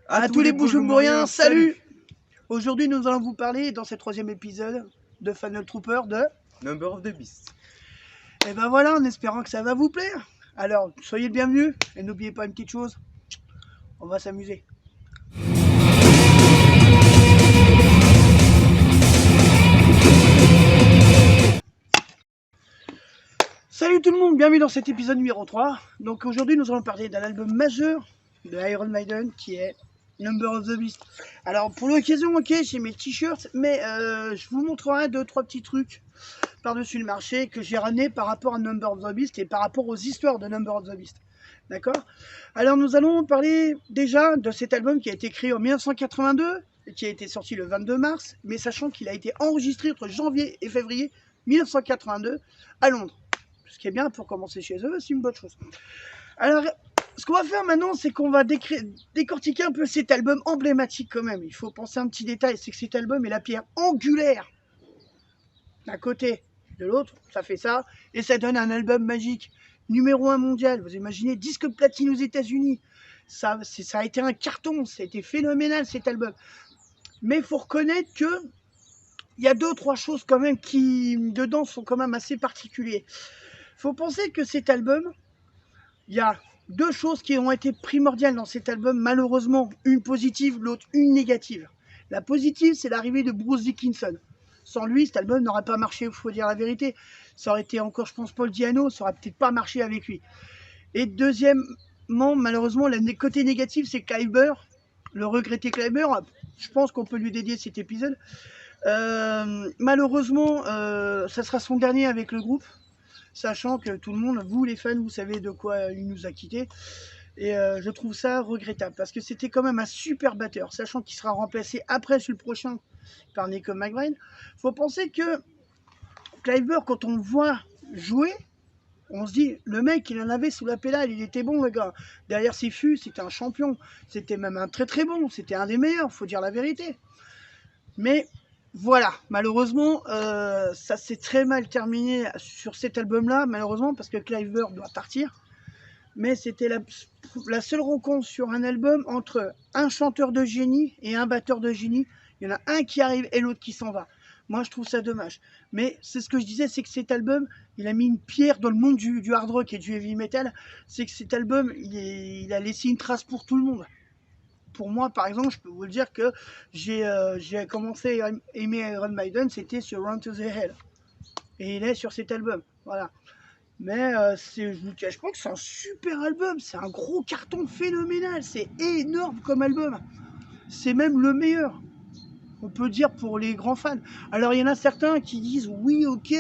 À tous les Bujumburiens, salut. Aujourd'hui, nous allons vous parler, dans ce troisième épisode de Final Trooper, de Number of the Beast. Et ben voilà, en espérant que ça va vous plaire. Alors, soyez le bienvenu, et n'oubliez pas une petite chose, on va s'amuser. Salut tout le monde, bienvenue dans cet épisode numéro 3. Donc aujourd'hui, nous allons parler d'un album majeur de Iron Maiden qui est Number of the Beast. Alors pour l'occasion, ok, j'ai mes t-shirts, mais je vous montrerai 2-3 petits trucs par-dessus le marché que j'ai ramené par rapport à Number of the Beast et par rapport aux histoires de Number of the Beast. D'accord? Alors nous allons parler déjà de cet album qui a été créé en 1982 et qui a été sorti le 22 mars, mais sachant qu'il a été enregistré entre janvier et février 1982 à Londres. Ce qui est bien pour commencer chez eux, c'est une bonne chose. Alors, ce qu'on va faire maintenant, c'est qu'on va décortiquer un peu cet album emblématique quand même. Il faut penser à un petit détail, c'est que cet album est la pierre angulaire d'un côté, de l'autre, ça fait ça, et ça donne un album magique, numéro 1 mondial. Vous imaginez, disque platine aux États-Unis. Ça a été un carton, ça a été phénoménal cet album. Mais il faut reconnaître que il y a 2-3 choses quand même qui, dedans, sont quand même assez particulières. Il faut penser que cet album, il y a 2 choses qui ont été primordiales dans cet album, malheureusement, une positive, l'autre une négative. La positive, c'est l'arrivée de Bruce Dickinson. Sans lui, cet album n'aurait pas marché, il faut dire la vérité. Ça aurait été encore, je pense, Paul Di'Anno, ça aurait peut-être pas marché avec lui. Et deuxièmement, malheureusement, le côté négatif, c'est Clive Burr, le regretté Clive Burr. Je pense qu'on peut lui dédier cet épisode. Malheureusement, ça sera son dernier avec le groupe, sachant que tout le monde, vous les fans, vous savez de quoi il nous a quittés. Et je trouve ça regrettable, parce que c'était quand même un super batteur, sachant qu'il sera remplacé après sur le prochain par Nico McBrain. Il faut penser que Clive Burr, quand on le voit jouer, on se dit, le mec, il en avait sous la pédale, il était bon, le gars. Derrière ses fûts, c'était un champion. C'était même un très très bon, c'était un des meilleurs, faut dire la vérité. Mais voilà, malheureusement, ça s'est très mal terminé sur cet album-là, malheureusement, parce que Clive Burr doit partir. Mais c'était la seule rencontre sur un album entre un chanteur de génie et un batteur de génie. Il y en a un qui arrive et l'autre qui s'en va. Moi, je trouve ça dommage. Mais c'est ce que je disais, c'est que cet album, il a mis une pierre dans le monde du hard rock et du heavy metal. C'est que cet album, il a laissé une trace pour tout le monde. Pour moi, par exemple, je peux vous le dire que j'ai commencé à aimer Iron Maiden, c'était sur Run to the Hell. Et il est sur cet album. Voilà. Mais je vous cache pas que c'est un super album, c'est un gros carton phénoménal, c'est énorme comme album. C'est même le meilleur, on peut dire, pour les grands fans. Alors il y en a certains qui disent oui, ok,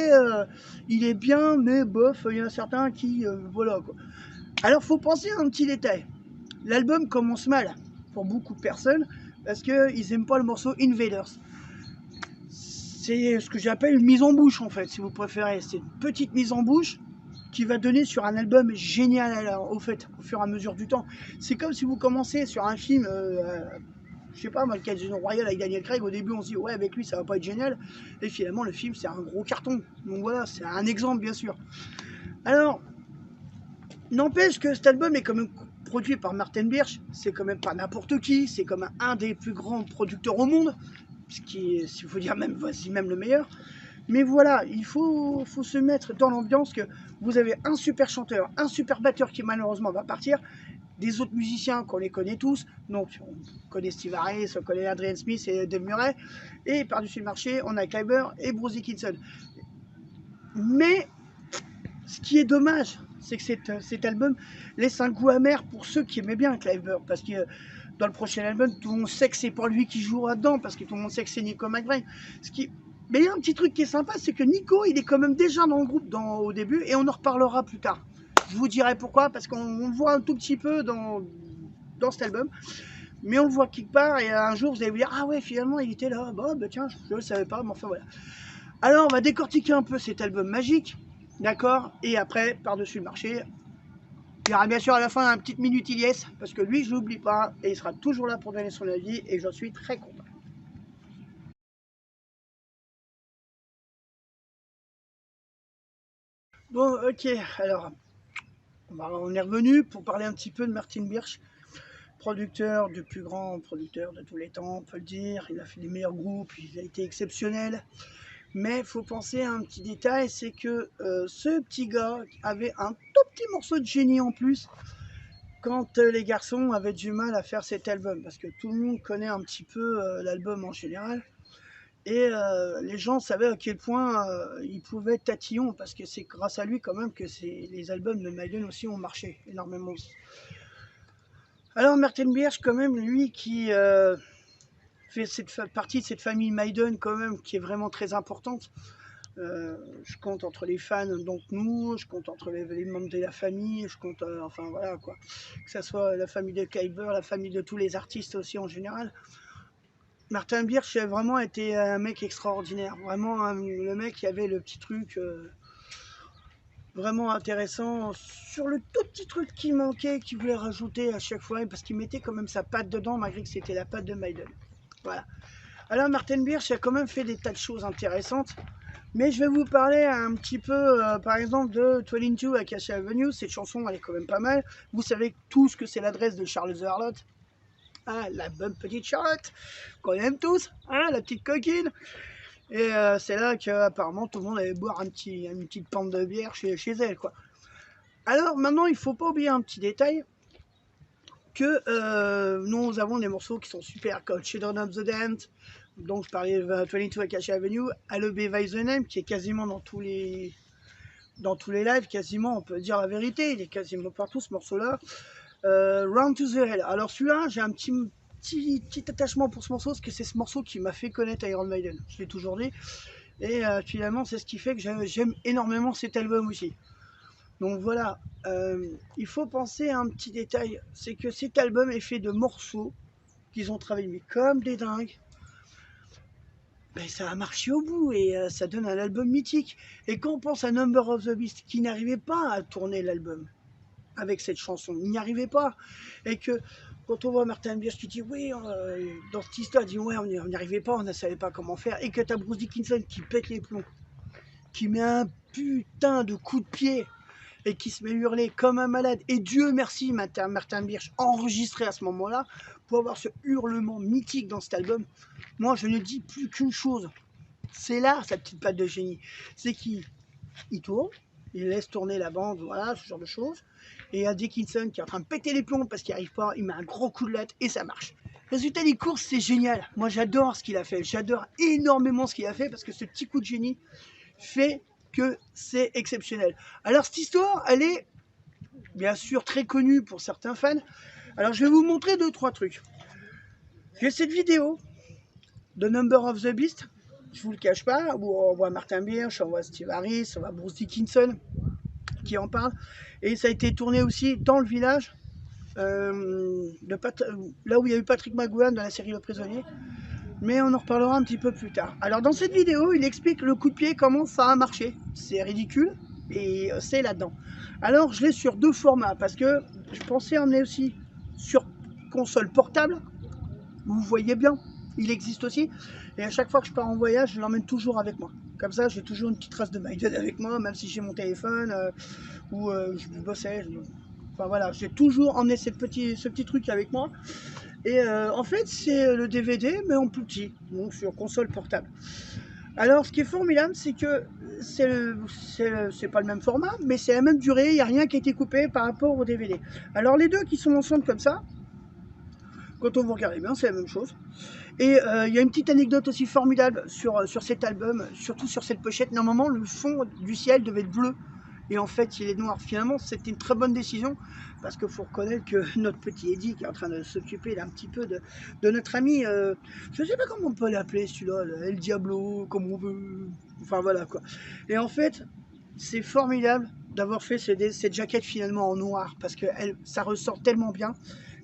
il est bien, mais bof, il y en a certains qui, voilà quoi. Alors faut penser à un petit détail. L'album commence mal pour beaucoup de personnes parce qu'ils n'aiment pas le morceau Invaders. C'est ce que j'appelle une mise en bouche en fait, si vous préférez. C'est une petite mise en bouche qui va donner sur un album génial alors, au fait, au fur et à mesure du temps. C'est comme si vous commencez sur un film, je sais pas, le Casino Royale avec Daniel Craig, au début on se dit ouais avec lui ça va pas être génial, et finalement le film c'est un gros carton. Donc voilà, c'est un exemple bien sûr. Alors, n'empêche que cet album est quand même produit par Martin Birch, c'est quand même pas n'importe qui, c'est comme un des plus grands producteurs au monde, ce qui est, s'il faut dire même, voici même le meilleur. Mais voilà, il faut se mettre dans l'ambiance que vous avez un super chanteur, un super batteur qui malheureusement va partir, des autres musiciens qu'on les connaît tous, donc on connaît Steve Harris, on connaît Adrian Smith et Dave Murray, et par-dessus le marché, on a Clive Burr et Bruce Dickinson. Mais ce qui est dommage, c'est que cet album laisse un goût amer pour ceux qui aimaient bien Clive Burr, parce que dans le prochain album, tout le monde sait que c'est pas lui qui jouera dedans, parce que tout le monde sait que c'est Nico McBrain. Mais il y a un petit truc qui est sympa, c'est que Nico, il est quand même déjà dans le groupe au début, et on en reparlera plus tard. Je vous dirai pourquoi, parce qu'on le voit un tout petit peu dans cet album, mais on le voit quelque part, et un jour vous allez vous dire, ah ouais, finalement il était là, bah tiens, je ne le savais pas, mais enfin voilà. Alors on va décortiquer un peu cet album magique, d'accord, et après, par-dessus le marché, il y aura bien sûr à la fin une petite minute Ilyes, parce que lui je l'oublie pas, et il sera toujours là pour donner son avis, et j'en suis très content. Bon, ok, alors, on est revenu pour parler un petit peu de Martin Birch. producteur, du plus grand producteur de tous les temps, on peut le dire. Il a fait les meilleurs groupes, il a été exceptionnel. Mais il faut penser à un petit détail, c'est que ce petit gars avait un tout petit morceau de génie en plus quand les garçons avaient du mal à faire cet album. Parce que tout le monde connaît un petit peu l'album en général. Et les gens savaient à quel point il pouvait être tatillon, parce que c'est grâce à lui quand même que les albums de Maiden aussi ont marché énormément aussi. Alors Martin Birch quand même, lui qui fait partie de cette famille Maiden quand même, qui est vraiment très importante. Je compte entre les fans, donc nous, je compte entre les membres de la famille, je compte, enfin voilà quoi, que ce soit la famille de Kleiber, la famille de tous les artistes aussi en général. Martin Birch a vraiment été un mec extraordinaire, vraiment le mec qui avait le petit truc vraiment intéressant sur le tout petit truc qui manquait, qu'il voulait rajouter à chaque fois, parce qu'il mettait quand même sa patte dedans malgré que c'était la patte de Maiden. Voilà. Alors Martin Birch a quand même fait des tas de choses intéressantes, mais je vais vous parler un petit peu par exemple de 22 Acacia Avenue. Cette chanson elle est quand même pas mal. Vous savez tous que c'est l'adresse de Charles Charlotte. Ah, la bonne petite Charlotte, qu'on aime tous, hein, la petite coquine. Et c'est là qu'apparemment tout le monde allait boire une petite pinte de bière chez elle, quoi. Alors maintenant, il ne faut pas oublier un petit détail, que nous avons des morceaux qui sont super, comme Children of the Damned, donc je parlais de 22 Acacia Avenue, Alebe by the Name, qui est quasiment dans tous les lives, quasiment, on peut dire la vérité, il est quasiment partout ce morceau-là. Round to the Hell. Alors celui-là, j'ai un petit attachement pour ce morceau, parce que c'est ce morceau qui m'a fait connaître Iron Maiden, je l'ai toujours dit. Et finalement, c'est ce qui fait que j'aime énormément cet album aussi. Donc voilà, il faut penser à un petit détail, c'est que cet album est fait de morceaux qu'ils ont travaillé mais comme des dingues. Ben, ça a marché au bout et ça donne un album mythique. Et quand on pense à Number of the Beast, qui n'arrivait pas à tourner l'album avec cette chanson, il n'y arrivait pas. Et que quand on voit Martin Birch qui dit oui, dans cette histoire, il dit ouais, on n'y arrivait pas, on ne savait pas comment faire. Et que tu as Bruce Dickinson qui pète les plombs, qui met un putain de coup de pied et qui se met à hurler comme un malade. Et Dieu merci, Martin Birch enregistré à ce moment-là pour avoir ce hurlement mythique dans cet album. Moi, je ne dis plus qu'une chose. C'est là sa petite patte de génie. C'est qu'il tourne, il laisse tourner la bande, voilà, ce genre de choses. Et il y a Dickinson qui est en train de péter les plombs parce qu'il n'y arrive pas, il met un gros coup de latte et ça marche. Résultat des courses, c'est génial. Moi, j'adore ce qu'il a fait. J'adore énormément ce qu'il a fait parce que ce petit coup de génie fait que c'est exceptionnel. Alors, cette histoire, elle est bien sûr très connue pour certains fans. Alors, je vais vous montrer 2-3 trucs. J'ai cette vidéo de Number of the Beast, je vous le cache pas, où on voit Martin Birch, on voit Steve Harris, on voit Bruce Dickinson qui en parle. Et ça a été tourné aussi dans le village, là où il y a eu Patrick McGowan dans la série Le Prisonnier. Mais on en reparlera un petit peu plus tard. Alors dans cette vidéo, il explique le coup de pied, comment ça a marché. C'est ridicule, et c'est là-dedans. Alors je l'ai sur 2 formats, parce que je pensais emmener aussi sur console portable. Vous voyez bien, il existe aussi. Et à chaque fois que je pars en voyage, je l'emmène toujours avec moi. Comme ça, j'ai toujours une petite trace de Maiden avec moi, même si j'ai mon téléphone, ou je bossais. Enfin voilà, j'ai toujours emmené ce petit truc avec moi. Et en fait, c'est le DVD, mais en plus petit, donc sur console portable. Alors, ce qui est formidable, c'est que c'est pas le même format, mais c'est la même durée, il n'y a rien qui a été coupé par rapport au DVD. Alors, les deux qui sont ensemble comme ça, quand on vous regarde bien, c'est la même chose. Et il y a une petite anecdote aussi formidable sur cet album, surtout sur cette pochette. Normalement, le fond du ciel devait être bleu. Et en fait, il est noir. Finalement, c'était une très bonne décision. Parce qu'il faut reconnaître que notre petit Eddie, qui est en train de s'occuper un petit peu de notre ami, je ne sais pas comment on peut l'appeler celui-là, El Diablo, comme on veut. Enfin voilà quoi. Et en fait, c'est formidable d'avoir fait cette jaquette finalement en noir. Parce que ça ressort tellement bien.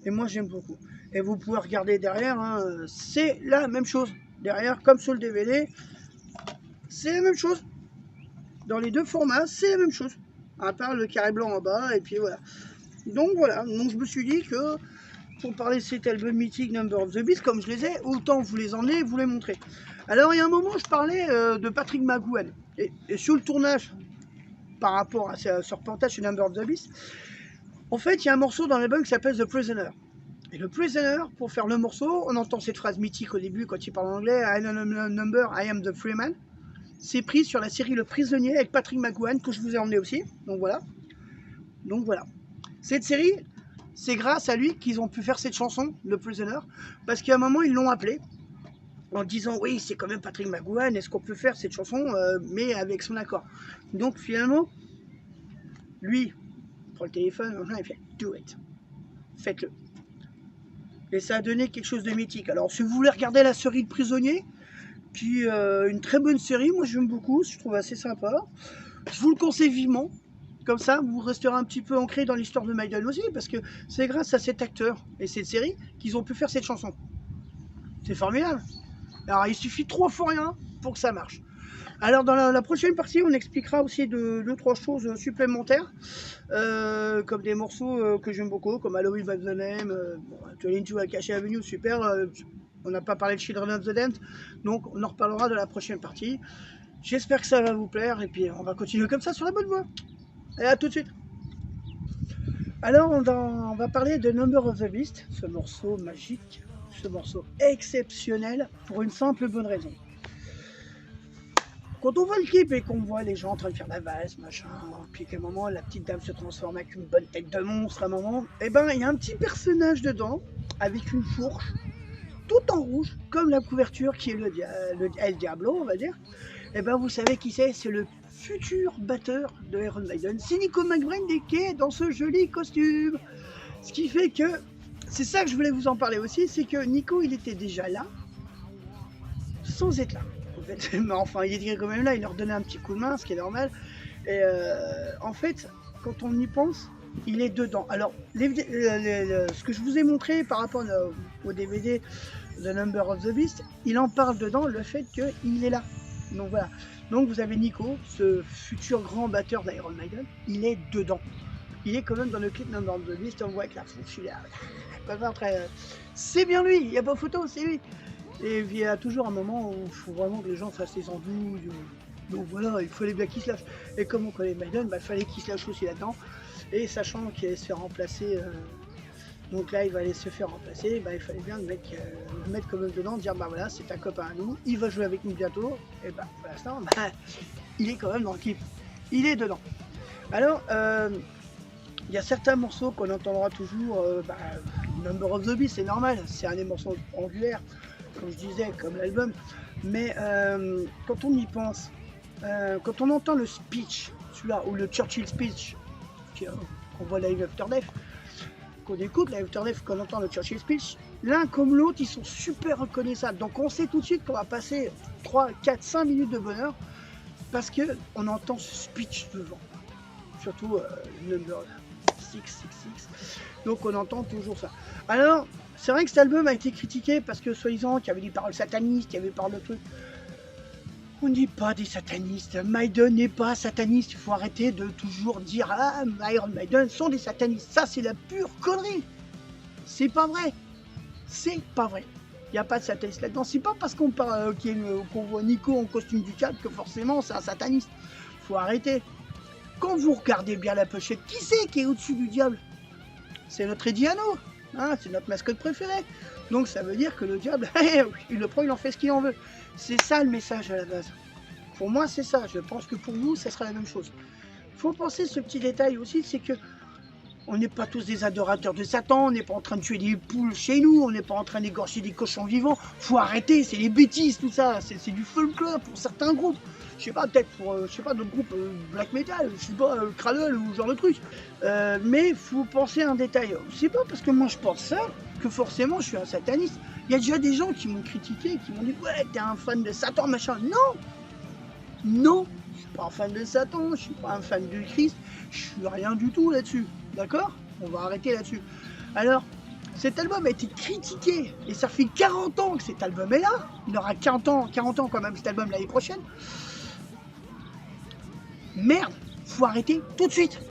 Et moi, j'aime beaucoup. Et vous pouvez regarder derrière, hein, c'est la même chose. Derrière, comme sur le DVD, c'est la même chose. Dans les 2 formats, c'est la même chose. À part le carré blanc en bas, et puis voilà. Donc voilà, donc je me suis dit que pour parler de cet album mythique Number of the Beast, comme je les ai, autant vous les emmener et vous les montrer. Alors il y a un moment, je parlais de Patrick McGowan. Et sur le tournage, par rapport à ce reportage sur Number of the Beast, en fait, il y a un morceau dans l'album qui s'appelle The Prisoner. Et le Prisoner, pour faire le morceau, on entend cette phrase mythique au début quand il parle en anglais, I am a number, I am the free man. C'est pris sur la série Le Prisonnier avec Patrick McGoohan que je vous ai emmené aussi. Donc voilà. Cette série, c'est grâce à lui qu'ils ont pu faire cette chanson, Le Prisoner, parce qu'à un moment ils l'ont appelé en disant oui c'est quand même Patrick McGoohan, est-ce qu'on peut faire cette chanson mais avec son accord. Donc finalement, lui prend le téléphone, il fait do it, faites-le. Et ça a donné quelque chose de mythique. Alors si vous voulez regarder la série de Prisonnier, qui est une très bonne série, moi j'aime beaucoup, je trouve assez sympa, je vous le conseille vivement. Comme ça, vous resterez un petit peu ancré dans l'histoire de Maiden aussi, parce que c'est grâce à cet acteur et cette série qu'ils ont pu faire cette chanson. C'est formidable. Alors, il suffit 3 fois rien pour que ça marche. Alors, dans la prochaine partie, on expliquera aussi 2-3 choses supplémentaires, comme des morceaux que j'aime beaucoup, comme Halloween by the Name, Twin to Acacia Avenue, super. On n'a pas parlé de Children of the Damned, donc on en reparlera de la prochaine partie. J'espère que ça va vous plaire, et puis on va continuer comme ça sur la bonne voie. Et à tout de suite. Alors on va parler de Number of the Beast, ce morceau magique, ce morceau exceptionnel pour une simple bonne raison. Quand on voit le clip et qu'on voit les gens en train de faire la valse, machin, puis qu'à un moment la petite dame se transforme avec une bonne tête de monstre à un moment, et ben il y a un petit personnage dedans avec une fourche tout en rouge, comme la couverture qui est le El Diablo, on va dire. Et ben vous savez qui c'est le futur batteur de Iron Maiden, c'est Nico McBrain qui est dans ce joli costume. Ce qui fait que, c'est ça que je voulais vous en parler aussi, c'est que Nico il était déjà là, sans être là. En fait. Mais enfin il était quand même là, il leur donnait un petit coup de main, ce qui est normal. Et en fait, quand on y pense, il est dedans. Alors, ce que je vous ai montré par rapport au DVD The Number of the Beast, il en parle dedans, le fait qu'il est là. Donc voilà. Donc vous avez Nico, ce futur grand batteur d'Iron Maiden, il est dedans. Il est quand même dans le clip Number of the Beast, on voit avec la fourche, il est c'est bien lui, il n'y a pas photo, c'est lui. Et il y a toujours un moment où il faut vraiment que les gens fassent les andouilles. Donc voilà, il fallait bien qu'il se lâche. Et comme on connaît Maiden, il fallait qu'il se lâche aussi là-dedans. Et sachant qu'il allait se faire remplacer, donc là il va aller se faire remplacer, il fallait bien le mettre comme dedans, dire bah voilà, c'est un copain à nous, il va jouer avec nous bientôt, et pour l'instant, il est quand même dans le clip, il est dedans. Alors, il y a certains morceaux qu'on entendra toujours, Number of the Beast, c'est normal, c'est un des morceaux angulaires, comme je disais, comme l'album, mais quand on y pense, quand on entend le speech, celui-là, ou le Churchill speech, qu'on voit Live After Death, qu'on écoute Live After Death, qu'on entend le Churchill speech, l'un comme l'autre, ils sont super reconnaissables. Donc on sait tout de suite qu'on va passer 3, 4, 5 minutes de bonheur parce qu'on entend ce speech devant. Surtout Number 666. Donc on entend toujours ça. Alors, c'est vrai que cet album a été critiqué parce que soi-disant qu'il y avait des paroles satanistes, qu'il y avait des paroles de trucs. On n'est pas des satanistes, Maiden n'est pas sataniste, il faut arrêter de toujours dire « Ah, Iron Maiden sont des satanistes », ça c'est la pure connerie. C'est pas vrai, c'est pas vrai. Il n'y a pas de sataniste là-dedans, c'est pas parce qu'on voit Nico en costume du diable que forcément c'est un sataniste. Faut arrêter. Quand vous regardez bien la pochette, qui c'est qui est au-dessus du diable? C'est notre Eddie Hanno, hein, c'est notre mascotte préférée. Donc ça veut dire que le diable, il le prend, il en fait ce qu'il en veut. C'est ça le message à la base. Pour moi, c'est ça. Je pense que pour vous, ça sera la même chose. Il faut penser ce petit détail aussi, c'est que on n'est pas tous des adorateurs de Satan, on n'est pas en train de tuer des poules chez nous, on n'est pas en train d'égorger des cochons vivants. Faut arrêter, c'est des bêtises tout ça. C'est du folklore pour certains groupes. Je sais pas, peut-être pour, d'autres groupes black metal, je sais pas, Cradle ou ce genre de truc. Mais faut penser à un détail. C'est pas parce que moi je pense ça que forcément je suis un sataniste. Il y a déjà des gens qui m'ont critiqué, qui m'ont dit ouais t'es un fan de Satan machin. Non, je suis pas un fan de Satan, je suis pas un fan de Christ, je suis rien du tout là-dessus. D'accord? On va arrêter là-dessus. Alors, cet album a été critiqué et ça fait 40 ans que cet album est là. Il aura 40 ans quand même cet album l'année prochaine. Merde, faut arrêter tout de suite.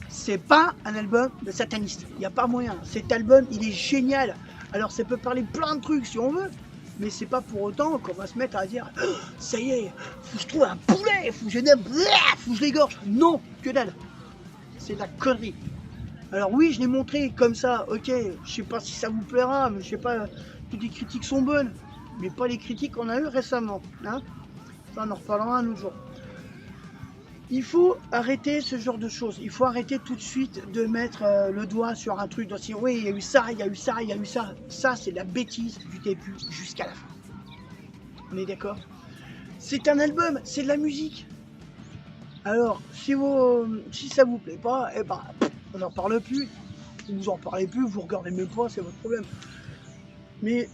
C'est pas un album de sataniste, il n'y a pas moyen. Cet album, il est génial. Alors ça peut parler plein de trucs si on veut, mais c'est pas pour autant qu'on va se mettre à dire oh, ça y est, faut que je trouve un poulet, faut que je l'égorge. Non, que dalle. C'est de la connerie. Alors oui, je l'ai montré comme ça, ok, je sais pas si ça vous plaira, mais je sais pas, toutes les critiques sont bonnes, mais pas les critiques qu'on a eues récemment, hein. Ça, on en reparlera un autre jour. Il faut arrêter ce genre de choses. Il faut arrêter tout de suite de mettre le doigt sur un truc, de dire oui, il y a eu ça, il y a eu ça, il y a eu ça. Ça, c'est de la bêtise du début jusqu'à la fin. On est d'accord? C'est un album, c'est de la musique. Alors, si ça vous plaît pas, eh ben, on n'en parle plus. Vous en parlez plus, vous regardez même pas, c'est votre problème. Mais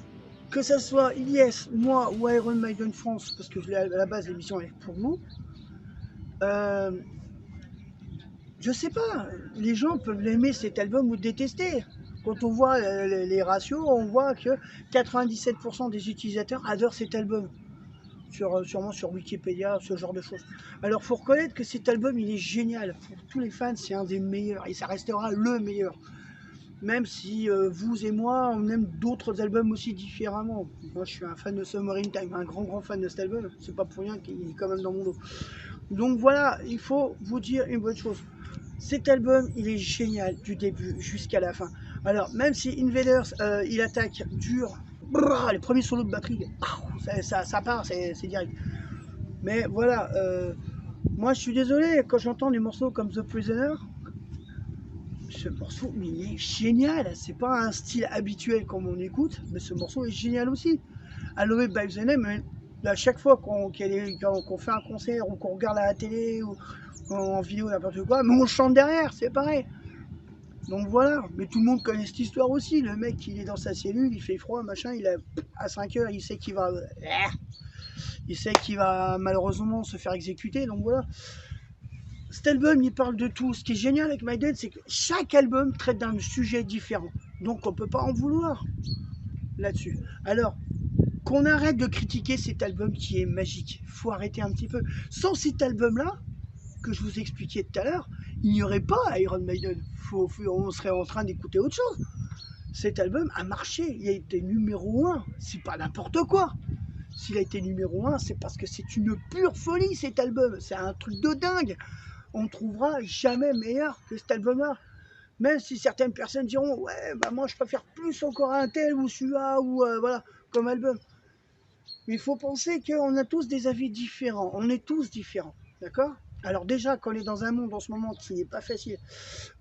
que ça soit Ilyes, moi ou Iron Maiden France, parce que à la base l'émission est pour vous, euh, je sais pas, les gens peuvent l'aimer cet album ou le détester. Quand on voit les ratios, on voit que 97% des utilisateurs adorent cet album. Sûrement sur Wikipédia, ce genre de choses. Alors faut reconnaître que cet album il est génial. Pour tous les fans, c'est un des meilleurs et ça restera le meilleur. Même si vous et moi, on aime d'autres albums aussi différemment. Moi, je suis un fan de Summer in Time, un grand fan de cet album. C'est pas pour rien qu'il est quand même dans mon dos. Donc voilà, il faut vous dire une bonne chose. Cet album, il est génial du début jusqu'à la fin. Alors, même si Invaders, il attaque dur, les premiers solos de batterie, ça part, c'est direct. Mais voilà, moi je suis désolé, quand j'entends des morceaux comme The Prisoner, ce morceau, mais il est génial. C'est pas un style habituel comme on écoute, mais ce morceau est génial aussi. Halloween by the Name, à chaque fois qu'on fait un concert ou qu'on regarde à la télé ou en vidéo, n'importe quoi, mais on chante derrière, c'est pareil. Donc voilà, mais tout le monde connaît cette histoire aussi. Le mec, il est dans sa cellule, il fait froid, machin, à 5 heures, il sait qu'il va malheureusement se faire exécuter, donc voilà. Cet album, il parle de tout. Ce qui est génial avec Maiden, c'est que chaque album traite d'un sujet différent. Donc on peut pas en vouloir là-dessus. Alors, qu'on arrête de critiquer cet album qui est magique. Faut arrêter un petit peu. Sans cet album-là, que je vous expliquais tout à l'heure, il n'y aurait pas Iron Maiden. On serait en train d'écouter autre chose. Cet album a marché, il a été numéro 1. C'est pas n'importe quoi. S'il a été numéro 1, c'est parce que c'est une pure folie cet album. C'est un truc de dingue. On ne trouvera jamais meilleur que cet album-là. Même si certaines personnes diront ouais, bah moi je préfère plus encore un tel ou celui-là ou voilà comme album. Mais il faut penser qu'on a tous des avis différents. On est tous différents, d'accord? Alors déjà, quand on est dans un monde en ce moment qui n'est pas facile,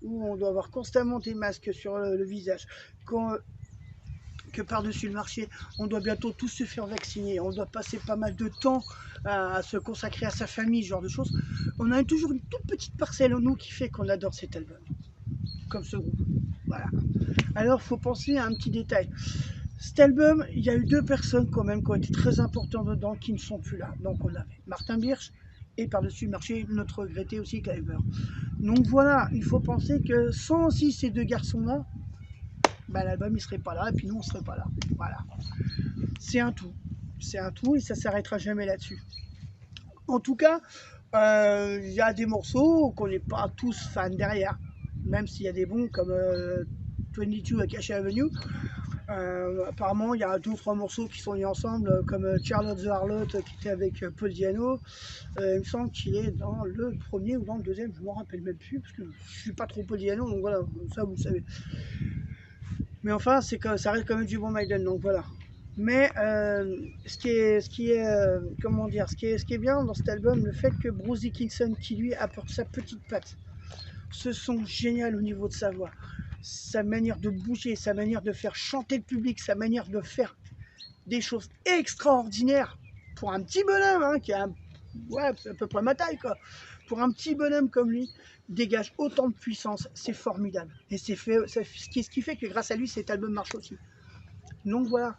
où on doit avoir constamment des masques sur le visage, que par-dessus le marché, on doit bientôt tous se faire vacciner, on doit passer pas mal de temps à se consacrer à sa famille, ce genre de choses, on a toujours une toute petite parcelle en nous qui fait qu'on adore cet album, comme ce groupe. Voilà. Alors, il faut penser à un petit détail. Cet album, il y a eu 2 personnes quand même qui ont été très importantes dedans, qui ne sont plus là. Donc on avait Martin Birch et par-dessus le marché, notre regretté aussi Cliver. Donc voilà, il faut penser que sans aussi ces 2 garçons-là, bah, l'album il serait pas là et puis nous on serait pas là. Voilà. C'est un tout. C'est un tout et ça s'arrêtera jamais là-dessus. En tout cas, il y a des morceaux qu'on n'est pas tous fans derrière. Même s'il y a des bons comme 22 Acacia Avenue. Apparemment, il y a 2 ou 3 morceaux qui sont mis ensemble, comme Charlotte the Harlot qui était avec Paul Diano. Il me semble qu'il est dans le premier ou dans le deuxième, je ne m'en rappelle même plus, parce que je ne suis pas trop Paul Diano, donc voilà, ça vous le savez. Mais enfin, ça reste quand même du bon Maiden, donc voilà. Mais ce qui est bien dans cet album, le fait que Bruce Dickinson, qui lui apporte sa petite patte, ce son génial au niveau de sa voix, sa manière de bouger, sa manière de faire chanter le public, sa manière de faire des choses extraordinaires pour un petit bonhomme, hein, qui a à peu près ma taille, quoi. Pour un petit bonhomme comme lui, dégage autant de puissance, c'est formidable. Et c'est ce qui fait que grâce à lui, cet album marche aussi. Donc voilà.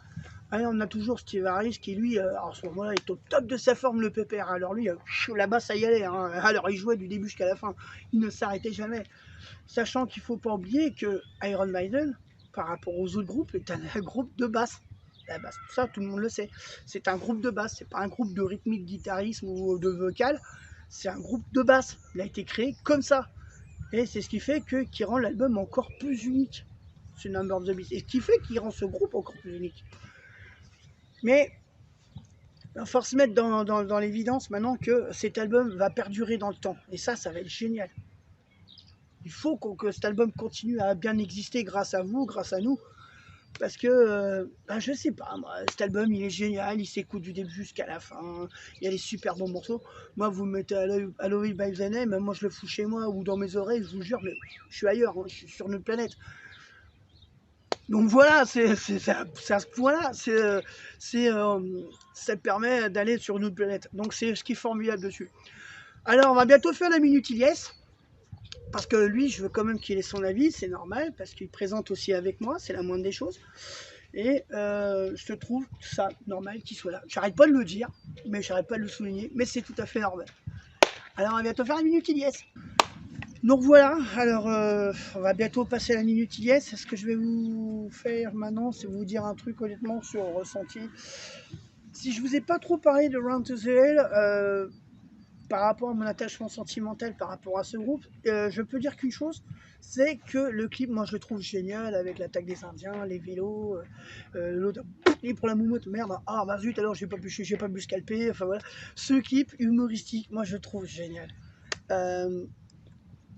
Allez, on a toujours Steve Harris qui, lui, en ce moment-là, est au top de sa forme, le pépère. Alors lui, là-bas, ça y allait. Hein. Alors il jouait du début jusqu'à la fin. Il ne s'arrêtait jamais. Sachant qu'il ne faut pas oublier que Iron Maiden, par rapport aux autres groupes, est un groupe de basse. La basse, ça, tout le monde le sait. C'est un groupe de basse. C'est pas un groupe de rythmique, guitarisme ou de vocal. C'est un groupe de basse. Il a été créé comme ça. Et c'est ce qui fait qui rend l'album encore plus unique. C'est Number of the Beast. Et ce qui fait qu'il rend ce groupe encore plus unique. Mais il va falloir se mettre dans l'évidence maintenant que cet album va perdurer dans le temps. Et ça va être génial. il faut que cet album continue à bien exister grâce à vous, grâce à nous. Parce que, je sais pas, moi, cet album, il est génial, il s'écoute du début jusqu'à la fin, il y a des super bons morceaux. Moi, vous me mettez Halloween by the Name, moi je le fous chez moi ou dans mes oreilles, je vous jure, mais je suis ailleurs, hein, je suis sur notre planète. Donc voilà, c'est à ce point-là, ça permet d'aller sur une autre planète. Donc c'est ce qui est formidable dessus. Alors, on va bientôt faire la Minute Ilyes. Parce que lui, je veux quand même qu'il ait son avis, c'est normal, parce qu'il présente aussi avec moi, c'est la moindre des choses. Et je trouve ça normal qu'il soit là. J'arrête pas de le dire, mais j'arrête pas de le souligner, mais c'est tout à fait normal. Alors on va bientôt faire la Minute Ilyes. Donc voilà, alors on va bientôt passer à la Minute Ilyes. Ce que je vais vous faire maintenant, c'est vous dire un truc honnêtement sur le ressenti. Si je vous ai pas trop parlé de Round to the Hill, par rapport à mon attachement sentimental par rapport à ce groupe, je peux dire qu'une chose, c'est que le clip, moi je le trouve génial avec l'attaque des Indiens, les vélos, l'autre, il prend la moumoute, merde, ah bah zut, alors j'ai pas pu scalper, enfin voilà. Ce clip humoristique, moi je le trouve génial.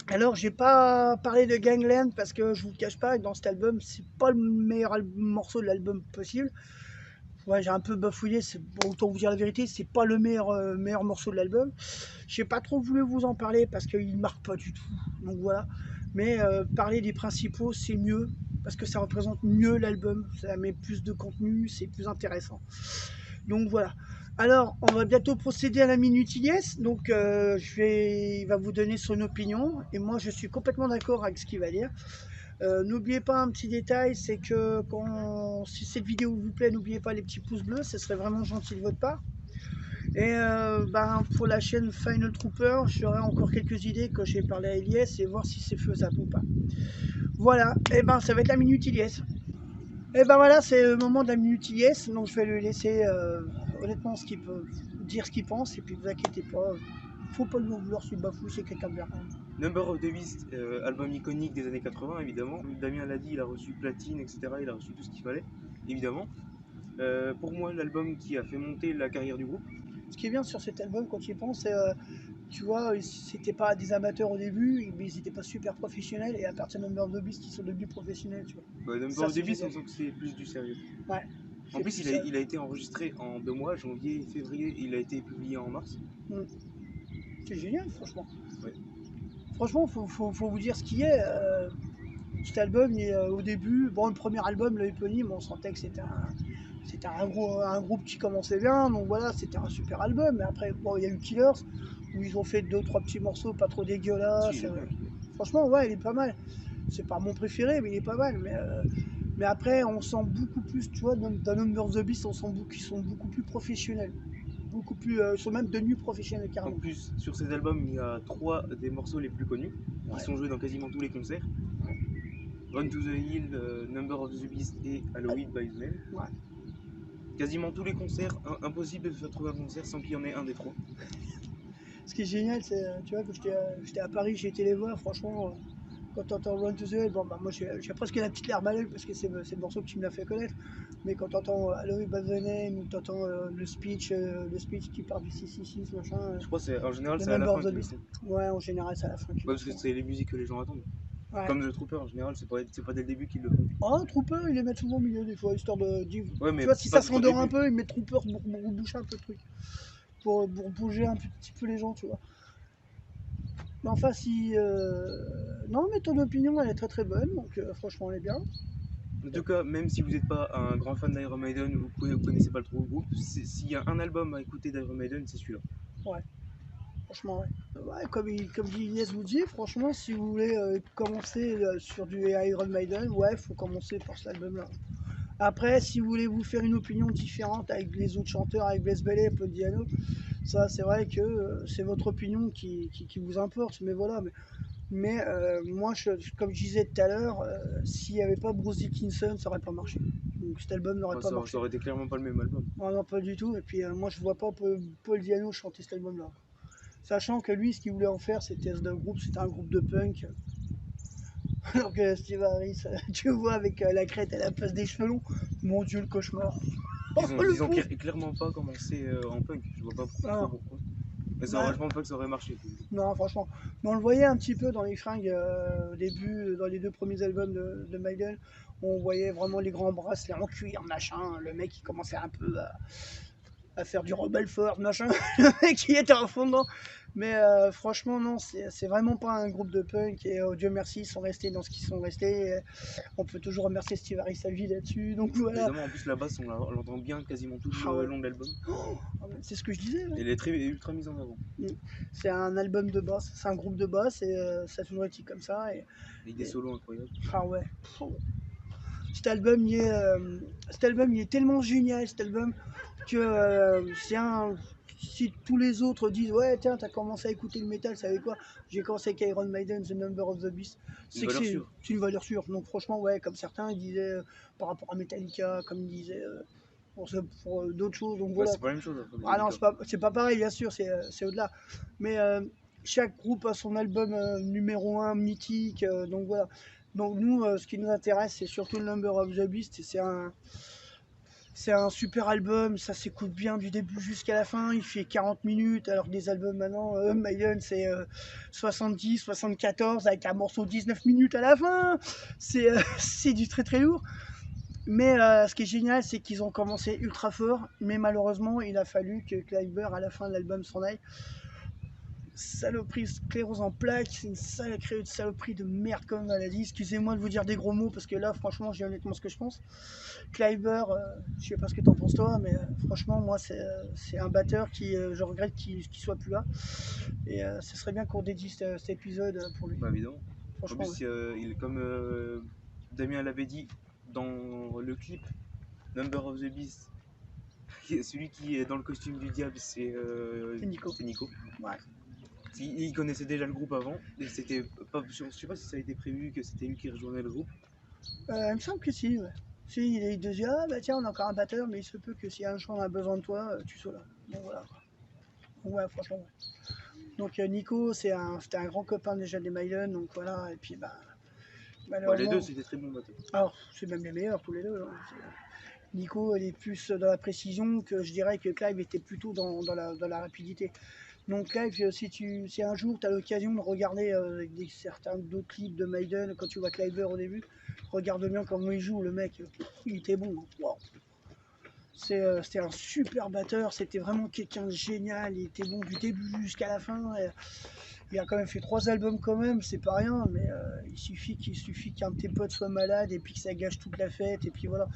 Alors j'ai pas parlé de Gangland parce que je vous cache pas, dans cet album, c'est pas le meilleur morceau de l'album possible. Ouais, j'ai un peu bafouillé, bon, autant vous dire la vérité, c'est pas le meilleur morceau de l'album. J'ai pas trop voulu vous en parler parce qu'il marque pas du tout, donc voilà. Mais parler des principaux, c'est mieux, parce que ça représente mieux l'album, ça met plus de contenu, c'est plus intéressant. Donc voilà. Alors, on va bientôt procéder à la Minute Ilyes, donc il va vous donner son opinion, et moi je suis complètement d'accord avec ce qu'il va dire. N'oubliez pas un petit détail, c'est que si cette vidéo vous plaît, n'oubliez pas les petits pouces bleus, ce serait vraiment gentil de votre part. Et pour la chaîne Final Trooper, j'aurai encore quelques idées quand j'ai parlé à Ilyes et voir si c'est faisable ou pas. Voilà, et ça va être la Minute Ilyes. Et voilà, c'est le moment de la Minute Ilyes, donc je vais lui laisser honnêtement dire ce qu'il pense, et puis vous inquiétez pas, faut pas le vouloir se bafouer, c'est quelqu'un de bien. Number of the Beast, album iconique des années 80 évidemment. Damien l'a dit, il a reçu platine, etc. Il a reçu tout ce qu'il fallait, évidemment. Pour moi, l'album qui a fait monter la carrière du groupe. Ce qui est bien sur cet album, quand tu y penses, c'est tu vois, c'était pas des amateurs au début, mais ils étaient pas super professionnels, et à partir de Number of the Beast, ils sont devenus professionnels, tu vois. Ouais, Number of the Beast, on sent que c'est plus du sérieux. Ouais. En plus, il a été enregistré en 2 mois, janvier et février, et il a été publié en mars. C'est génial, franchement. Ouais. Franchement, faut vous dire ce qui est. Cet album, au début, bon, le premier album, le éponyme, on sentait que c'était un groupe qui commençait bien, donc voilà, c'était un super album. Mais après, bon, il y a eu Killers, où ils ont fait 2-3 petits morceaux pas trop dégueulasses. Si, franchement, ouais, il est pas mal. C'est pas mon préféré, mais il est pas mal. Mais après, on sent beaucoup plus, tu vois, dans Number of the Beast, on sent qu'ils sont beaucoup plus professionnels. Beaucoup plus, ils sont même devenus professionnels carrément. En plus, sur ces albums, il y a 3 des morceaux les plus connus, qui sont joués dans quasiment tous les concerts. Run to the Hill, Number of the Beast et Halloween by the Name. Ouais. Quasiment tous les concerts, impossible de faire trouver un concert sans qu'il y en ait un des 3. Ce qui est génial, c'est, tu vois, quand j'étais à Paris, j'ai été les voir, franchement, quand t'entends Run to the Hill, bon, moi j'ai presque la petite larme à l'œil parce que c'est le morceau que tu me l'as fait connaître. Mais quand t'entends Halloween by the Name, ou t'entends le speech qui part du 666, machin. Je crois que en général, c'est à la fin. Ouais, en général, c'est à la fin. Ouais, parce que c'est les musiques que les gens attendent. Ouais. Comme The Trooper, en général, c'est pas dès le début qu'ils le font. Oh, Trooper, ils les mettent souvent au milieu des fois, histoire de. Ouais, mais tu vois, si ça s'endort un peu, ils mettent Trooper pour boucher un peu le truc. Pour bouger un petit peu les gens, tu vois. Mais enfin, si. Non, mais ton opinion, elle est très très bonne, donc franchement, elle est bien. En tout cas, même si vous n'êtes pas un grand fan d'Iron Maiden, vous connaissez pas trop le groupe, s'il y a un album à écouter d'Iron Maiden, c'est celui-là. Ouais. Franchement, ouais. Comme Ilyes vous dit, franchement, si vous voulez commencer sur du Iron Maiden, ouais, faut commencer par cet album-là. Après, si vous voulez vous faire une opinion différente avec les autres chanteurs, avec Blaze Bayley, Paul Di'Anno, ça, c'est vrai que c'est votre opinion qui vous importe, mais voilà. Mais moi, comme je disais tout à l'heure, s'il n'y avait pas Bruce Dickinson, ça n'aurait pas marché. Donc cet album n'aurait pas marché. Ça aurait été clairement pas le même album. Non, pas du tout. Et puis moi, je vois pas Paul Di'Anno chanter cet album-là. Sachant que lui, ce qu'il voulait en faire, c'était un groupe de punk. Alors que Steve Harris, tu vois, avec la crête à la place des cheveux longs, mon Dieu, le cauchemar. Ils ont clairement pas commencé en punk, je vois pas pourquoi. Mais Ouais. je pense pas que ça aurait marché. Non, franchement. Mais on le voyait un petit peu dans les fringues au début, dans les 2 premiers albums de Maiden. On voyait vraiment les grands bracelets en cuir, machin. Le mec, il commençait un peu à faire du rebelle fort, machin. Le mec, il était à fond dedans. Mais franchement, non, c'est vraiment pas un groupe de punk. Et Dieu merci, ils sont restés dans ce qu'ils sont restés. Et on peut toujours remercier Steve Harris sa vie là-dessus. Donc voilà. Évidemment, en plus, la basse, on l'entend bien quasiment tout Ah le ouais. long de l'album. C'est ce que je disais. Ouais. Elle est très ultra mise en avant. C'est un album de basse, c'est un groupe de basse et ça a toujours été comme ça. Avec des solos incroyables. Ah ouais. Cet album, il est tellement génial, cet album, que si tous les autres disent ouais tiens t'as commencé à écouter le métal, savez quoi, j'ai commencé avec Iron Maiden, The Number of the Beast, c'est que c'est une valeur sûre. Donc franchement ouais, comme certains ils disaient par rapport à Metallica, comme ils disaient pour d'autres choses. Donc voilà. C'est pas la même chose. Après, ah non, c'est pas pareil, bien sûr, c'est au-delà. Mais chaque groupe a son album numéro 1 mythique, donc voilà. Donc nous, ce qui nous intéresse, c'est surtout le Number of the Beast. C'est un super album, ça s'écoute bien du début jusqu'à la fin. Il fait 40 minutes, alors que des albums maintenant, Maiden, c'est 70, 74, avec un morceau de 19 minutes à la fin. C'est du très très lourd. Mais ce qui est génial, c'est qu'ils ont commencé ultra fort, mais malheureusement, il a fallu que Kleiber, à la fin de l'album, s'en aille. Saloperie, sclérose en plaques, c'est une saloperie de merde comme maladie. Excusez-moi de vous dire des gros mots, parce que là, franchement, j'ai honnêtement ce que je pense. Kleiber, je sais pas ce que t'en penses toi, mais franchement, moi, c'est un batteur qui, je regrette qu'il soit plus là. Et ce serait bien qu'on dédie cet épisode pour lui. Bah évidemment. Franchement, en plus, comme Damien l'avait dit dans le clip Number of the Beast, celui qui est dans le costume du diable, c'est Nico. Ouais. Il connaissait déjà le groupe avant, et c'était pas, je sais pas si ça a été prévu que c'était lui qui rejoignait le groupe. Il me semble que si, ouais. Si, il dit ah bah tiens, on a encore un batteur, mais il se peut que si un jour on a besoin de toi, tu sois là. Donc voilà. Donc, ouais, franchement, ouais. Donc Nico, c'était un grand copain déjà des Maiden, donc voilà, et puis bah. Les deux, c'était très bons batteurs. Alors, c'est même les meilleurs, tous les deux. Hein. Nico, il est plus dans la précision que je dirais que Clive était plutôt dans la rapidité. Donc Clive, si un jour tu as l'occasion de regarder certains d'autres clips de Maiden, quand tu vois Kleiber au début, regarde bien comment il joue, le mec, il était bon. Wow. C'était un super batteur, c'était vraiment quelqu'un de génial, il était bon du début jusqu'à la fin. Il a quand même fait 3 albums quand même, c'est pas rien, mais il suffit qu'un de tes potes soit malade et puis que ça gâche toute la fête, et puis voilà.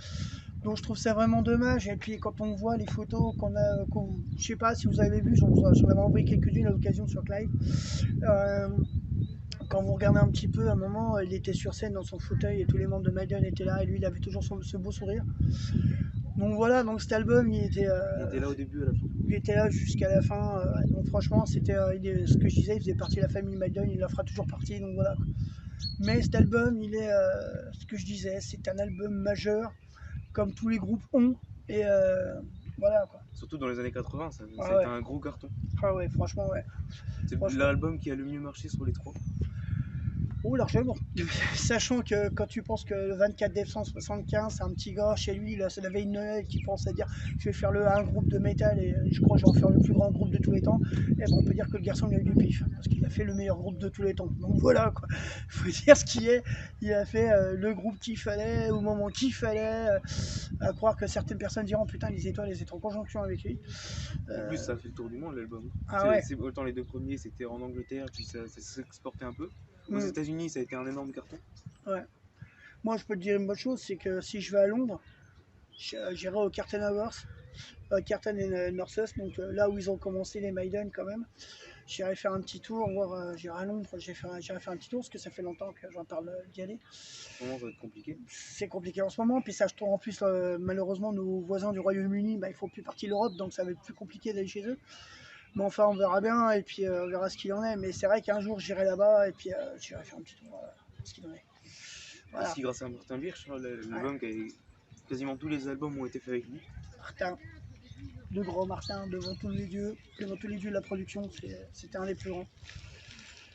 Donc je trouve ça vraiment dommage. Et puis quand on voit les photos je sais pas si vous avez vu, j'en avais envoyé quelques-unes à l'occasion sur Clive. Quand vous regardez un petit peu, à un moment, il était sur scène dans son fauteuil et tous les membres de Maiden étaient là et lui il avait toujours ce beau sourire. Donc voilà, donc cet album il était là au début à la fin. Il était là jusqu'à la fin. Donc franchement, c'était ce que je disais, il faisait partie de la famille Maiden, il en fera toujours partie. Donc voilà. Mais cet album, il est ce que je disais, c'est un album majeur, comme tous les groupes ont. Et voilà quoi. Surtout dans les années 80, ça Ah a ouais. été un gros carton. Ah ouais, franchement, ouais. C'est l'album qui a le mieux marché sur les 3. Oh, largement. Sachant que quand tu penses que le 24 décembre 75, c'est un petit gars chez lui, là, c'est la veille de Noël, qui pense à dire je vais faire un groupe de métal et je crois que je vais en faire le plus grand groupe de tous les temps, et ben on peut dire que le garçon il a eu du pif, parce qu'il a fait le meilleur groupe de tous les temps. Donc voilà quoi. Il faut dire ce qui est. Il a fait le groupe qu'il fallait, au moment qu'il fallait, à croire que certaines personnes diront putain, les étoiles étaient en conjonction avec lui. En plus, ça a fait le tour du monde l'album. Autant les 2 premiers c'était en Angleterre, puis ça s'exportait un peu. Aux États-Unis, ça a été un énorme carton. Ouais. Moi, je peux te dire une bonne chose, c'est que si je vais à Londres, j'irai au Carlton Hours, Carlton et Northwest, donc là où ils ont commencé les Maiden quand même. J'irai faire un petit tour, j'irai à Londres, j'irai faire un petit tour, parce que ça fait longtemps que j'en parle d'y aller. En ce moment, ça va être compliqué. C'est compliqué en ce moment, puis ça je trouve en plus, malheureusement, nos voisins du Royaume-Uni, ils font plus partie de l'Europe, donc ça va être plus compliqué d'aller chez eux. Mais enfin, on verra bien, et puis on verra ce qu'il en est. Mais c'est vrai qu'un jour, j'irai là-bas, et puis j'irai faire un petit tour, ce qu'il en est. Voilà. Aussi grâce à Martin Birch, l'album quasiment tous les albums ont été faits avec lui. Martin, le grand Martin, devant tous les dieux de la production, c'était un des plus grands.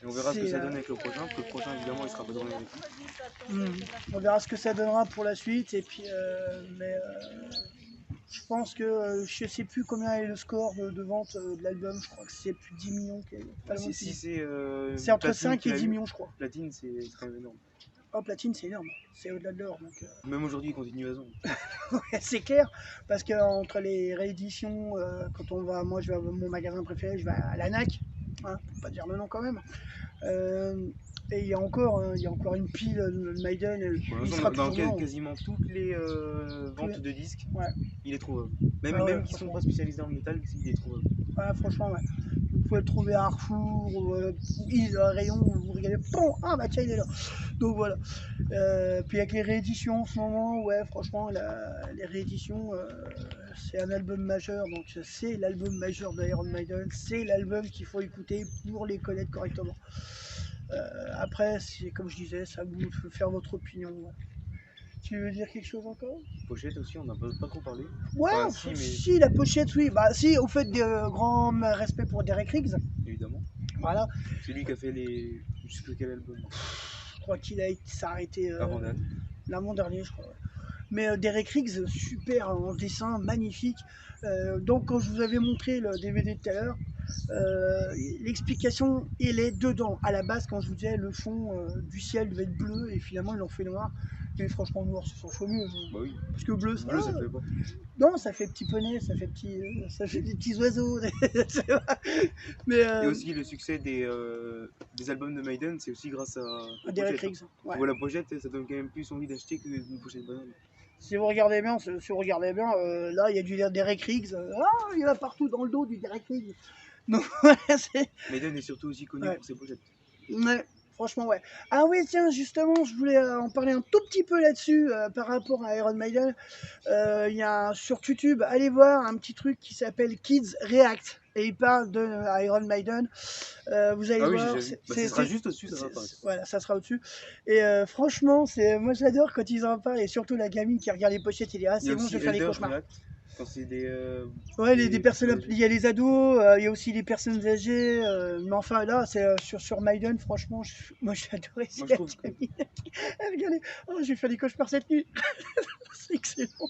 Et on verra ce que ça donne avec le prochain, parce que le prochain évidemment il sera pas tourné avec lui. On verra ce que ça donnera pour la suite, et puis pense que je sais plus combien est le score de vente de l'album. Je crois que c'est plus de 10 millions. Pas loin de 10 Si millions. c'est C'est entre Platine 5 qui et l'a 10 eu, millions, je crois. Platine c'est quand même énorme. Oh, Platine, c'est énorme. C'est au-delà de l'or. Donc, Même aujourd'hui, il continue à vendre. ouais, c'est clair. Parce que entre les rééditions, quand on va, moi, je vais à mon magasin préféré, je vais à la NAC. Hein, faut pas dire le nom quand même. Et il y a encore une pile de Maiden. Pour Il l'instant, sera dans toujours dedans. quasiment toutes les Tous ventes les- de disques, Ouais. il est trouvable. Même, Ah ouais, même qui sont franchement. pas spécialisés dans le métal, il est trouvable. Ouais, franchement, ouais. Vous pouvez le trouver à Harfour, ou un rayon où vous regardez, bon, ah bah tiens, il est là. Donc voilà. Puis avec les rééditions en ce moment, ouais, franchement, les rééditions, c'est un album majeur. Donc c'est l'album majeur d'Iron Maiden, c'est l'album qu'il faut écouter pour les connaître correctement. Après, c'est comme je disais, ça vous de faire votre opinion. Ouais. Tu veux dire quelque chose encore? Pochette aussi, on n'a pas trop parlé. Ouais, Enfin, si, mais si, la pochette, oui. Bah, si, au fait, grand respect pour Derek Riggs. évidemment. Voilà. C'est lui qui a fait les. Je sais plus quel album. Je crois qu'il s'est arrêté Avant Dan. l'avant-dernier, je crois. Ouais. Mais Derek Riggs, super en dessin, magnifique. Donc, quand je vous avais montré le DVD tout à l'heure, l'explication, elle est dedans. À la base, quand je vous disais, le fond du ciel devait être bleu et finalement, ils l'ont fait noir. Mais franchement, noir, c'est 100 fois mieux. Bah oui. Parce que bleu, Bleu, ça le fait pas. non, ça fait petit poney, ça fait des petits oiseaux. Mais Et aussi, le succès des albums de Maiden, c'est aussi grâce à Derek pochette. Riggs. Ouais. Tu vois la pochette, ça donne quand même plus envie d'acheter qu'une pochette banale. Si vous regardez bien, là, il y a du Derek Riggs. Il y en a partout dans le dos du Derek Riggs. Donc, c'est. Maiden est surtout aussi connu Ouais. pour ses pochettes. Ouais, franchement, ouais. Ah oui, tiens, justement, je voulais en parler un tout petit peu là-dessus par rapport à Iron Maiden. Il y a sur YouTube, allez voir un petit truc qui s'appelle Kids React. Et il parle de Iron Maiden. Vous allez Ah oui, j'ai voir. déjà vu. Bah, ça sera juste au-dessus, ça va apparaître. Voilà, ça sera au-dessus. Et franchement, moi j'adore quand ils en parlent. Et surtout la gamine qui regarde les pochettes et dit ah, Il y a c'est bon, je aussi vais faire les Elder cauchemars. React, quand c'est des. Ouais, des personnes, âgées. il y a les ados, il y a aussi les personnes âgées, mais enfin là, c'est sur Maiden, franchement, moi j'ai adoré. Moi, je trouve que. Regardez, oh, j'ai fait des cauchemars cette nuit, c'est excellent.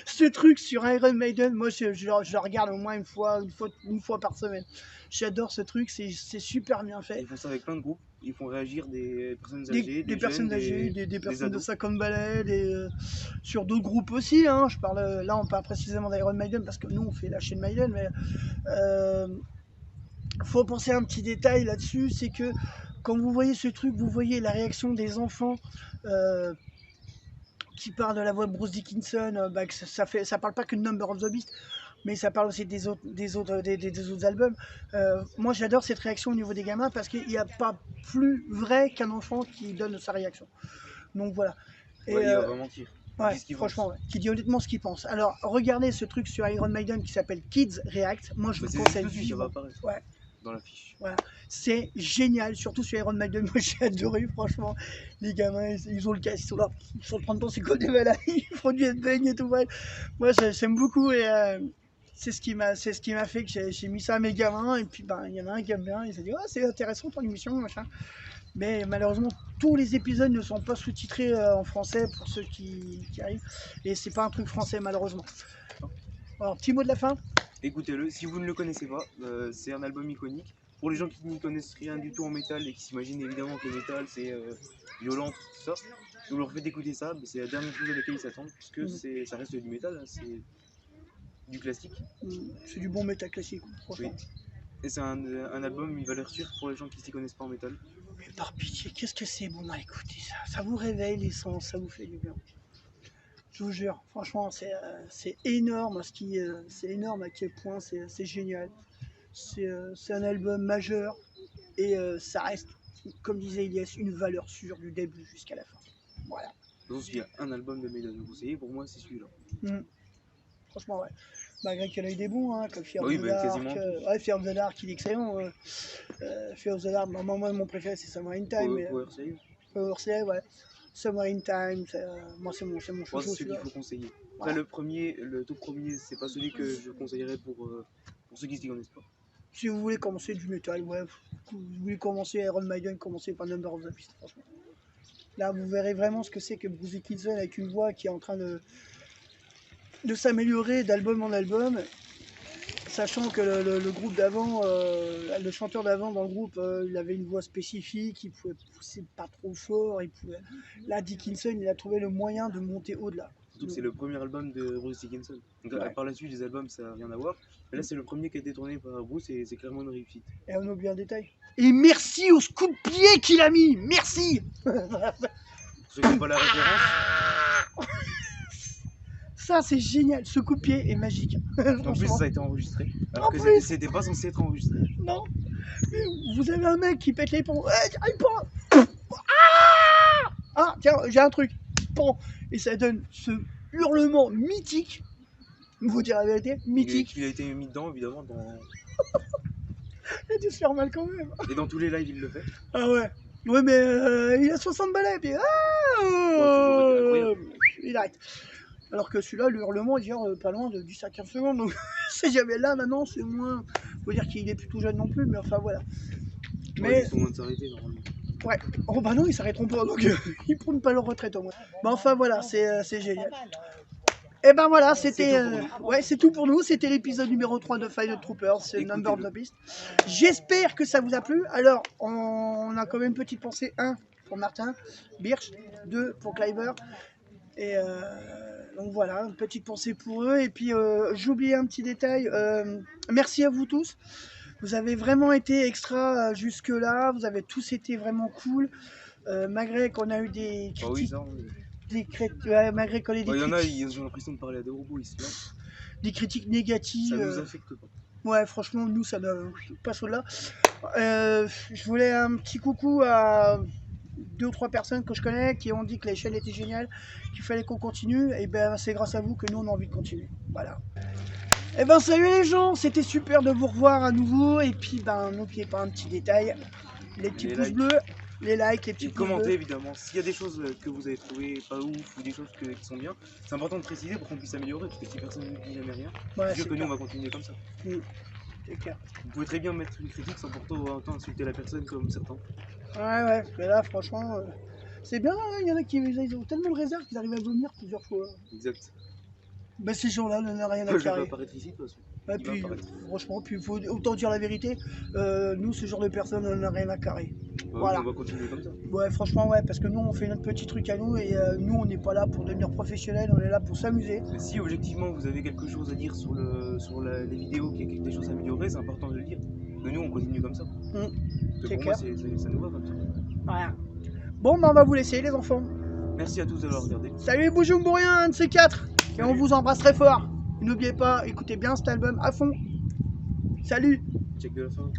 Ce truc sur Iron Maiden, moi je regarde au moins une fois par semaine. J'adore ce truc, c'est super bien fait. Ils font ça avec plein de groupes. Ils font réagir des personnes âgées, Des des personnes jeunes, âgées, des personnes de ados. 50 balais, sur d'autres groupes aussi. Hein. Je parle, là, on parle précisément d'Iron Maiden parce que nous, on fait la chaîne Maiden, mais faut penser à un petit détail là-dessus, c'est que quand vous voyez ce truc, vous voyez la réaction des enfants qui parlent de la voix de Bruce Dickinson, que ça parle pas que de Number of the Beast, mais ça parle aussi des autres albums. Moi, j'adore cette réaction au niveau des gamins parce qu'il n'y a pas plus vrai qu'un enfant qui donne sa réaction. Donc voilà. Et, Ouais, il va pas mentir. Ouais, franchement, ouais. Qui dit honnêtement ce qu'il pense. Alors, regardez ce truc sur Iron Maiden qui s'appelle Kids React. Moi, je vous le conseille vivement. Ouais. Dans l'affiche. Voilà. C'est génial, surtout sur Iron Maiden. Moi, j'ai adoré, franchement. Les gamins, ils ont le casque, ils sont là, ils sont en train de penser comme des malades, ils font du headbang et tout. Ouais. Moi, j'aime beaucoup et c'est ce qui m'a fait que j'ai mis ça à mes gamins. Et puis, ben, il y en a un qui aime bien, il s'est dit, oh, c'est intéressant ton émission, machin. Mais malheureusement, tous les épisodes ne sont pas sous-titrés en français pour ceux qui arrivent. Et c'est pas un truc français, malheureusement. Alors, petit mot de la fin. Écoutez-le, si vous ne le connaissez pas, c'est un album iconique. Pour les gens qui n'y connaissent rien du tout en métal et qui s'imaginent évidemment que le métal c'est violent, tout ça, vous leur faites écouter ça, c'est la dernière chose à laquelle ils s'attendent, parce que ça reste du métal, hein, c'est du classique. C'est du bon métal classique, franchement. Oui. Et c'est un album, une valeur sûre pour les gens qui s'y connaissent pas en métal. Mais par pitié, qu'est-ce que c'est bon à écouter ça. Ça vous réveille les sens, ça vous fait du bien. Je vous jure, franchement, c'est énorme, c'est énorme à quel point c'est génial. C'est un album majeur et ça reste, comme disait Elias, une valeur sûre du début jusqu'à la fin. Voilà. Donc s'il y a un album de Maiden à vous conseiller, pour moi c'est celui-là. Franchement, ouais. Malgré qu'il y en a eu des bons, hein, comme Fear of the Dark. Ouais, Fear of the Dark, il est excellent. Fear of the Dark, moi, mon préféré, c'est Summer in Time. Power Slave, ouais. Summer in Time, moi, c'est mon chouchou. C'est celui qu'il faut conseiller. Après, le tout premier, c'est pas celui que je conseillerais pour ceux qui s'y connaissent pas. Si vous voulez commencer du métal, ouais. Vous voulez commencer Iron Maiden, commencez par Number of the Beast, franchement. Là, vous verrez vraiment ce que c'est que Bruce Dickinson avec une voix qui est en train de de s'améliorer d'album en album, sachant que le groupe d'avant, le chanteur d'avant dans le groupe, il avait une voix spécifique, il pouvait pousser pas trop fort, là Dickinson il a trouvé le moyen de monter au-delà. Surtout que c'est le premier album de Bruce Dickinson. Donc Ouais. par la suite, les albums, ça n'a rien à voir. Mais là, c'est le premier qui a été tourné par Bruce et c'est clairement une réussite. Et on oublie un détail. Et merci au coup de pied qu'il a mis, merci. Pour ceux qui n'ont pas la référence, Ça c'est génial, ce coup de pied est magique. en plus, ça a été enregistré. Alors En que plus. c'était pas censé être enregistré. Non, mais vous avez un mec qui pète les ponts. Il prend. Ah, tiens, j'ai un truc. Pan. Et ça donne ce hurlement mythique. Vous dire la vérité, mythique. Il a été mis dedans, évidemment. Il a dû se faire mal quand même. Et dans tous les lives, il le fait. Ah ouais. Ouais, mais il a 60 balais. Puis, il arrête. Alors que celui-là, le hurlement, il dure pas loin de 10 à 15 secondes. Donc, c'est jamais là, maintenant, c'est moins. Faut dire qu'il est plus tout jeune non plus, mais enfin voilà. Mais ils sont loin de s'arrêter, normalement. Ouais. Oh bah non, ils s'arrêteront pas, donc ils prennent pas leur retraite au moins. Mais enfin voilà, c'est génial. Et ben voilà, c'était ouais, c'est tout pour nous. C'était l'épisode numéro 3 de Final Troopers, c'est Number of the Beast. J'espère que ça vous a plu. Alors, on a quand même une petite pensée. 1 pour Martin Birch, 2 pour Cliver. Et donc voilà, une petite pensée pour eux. Et puis j'ai oublié un petit détail. Merci à vous tous. Vous avez vraiment été extra jusque là. Vous avez tous été vraiment cool. Malgré qu'on a eu des critiques. Ah oui, ça, Malgré qu'on ait des il y en a, critiques, ils ont l'impression de parler à des robots ici. des critiques négatives. Ça nous affecte pas. Ouais, franchement, nous, ça ne passe au-delà. Je voulais un petit coucou à 2 ou 3 personnes que je connais qui ont dit que les chaînes étaient géniales, qu'il fallait qu'on continue. Et ben, c'est grâce à vous que nous, on a envie de continuer. Voilà. Et ben, salut les gens, c'était super de vous revoir à nouveau. Et puis, ben, n'oubliez pas un petit détail, les petits pouces bleus, les likes, les petits pouces bleus. Commentez évidemment. S'il y a des choses que vous avez trouvées pas ouf ou des choses qui sont bien, c'est important de préciser pour qu'on puisse améliorer. Parce que si personne ne dit jamais rien, c'est sûr que nous on va continuer comme ça. C'est clair. Vous pouvez très bien mettre une critique sans pourtant autant insulter la personne comme certains. Ouais, mais là franchement, c'est bien, il y en a qui ils ont tellement de réserve qu'ils arrivent à vomir plusieurs fois. Exact. Ben ces gens-là n'en a rien à Je vais carrer. pas apparaître ici de toute façon. Et puis, franchement, il faut autant dire la vérité, nous, ce genre de personnes, on n'a rien à carrer. Voilà. On va continuer comme ça. Ouais, franchement, ouais, parce que nous, on fait notre petit truc à nous et nous, on n'est pas là pour devenir professionnels, on est là pour s'amuser. Si objectivement vous avez quelque chose à dire sur les vidéos, qu'il y a des choses à améliorer, c'est important de le dire. Mais nous, on continue comme ça. C'est pour clair. moi, ça nous va comme ça. Voilà. Bon, ben, on va vous laisser, les enfants. Merci à tous d'avoir regardé. Salut les Boujoumboriens, un de ces 4. Et on vous embrasse très fort. N'oubliez pas, écoutez bien cet album à fond. Salut. Check de la fin.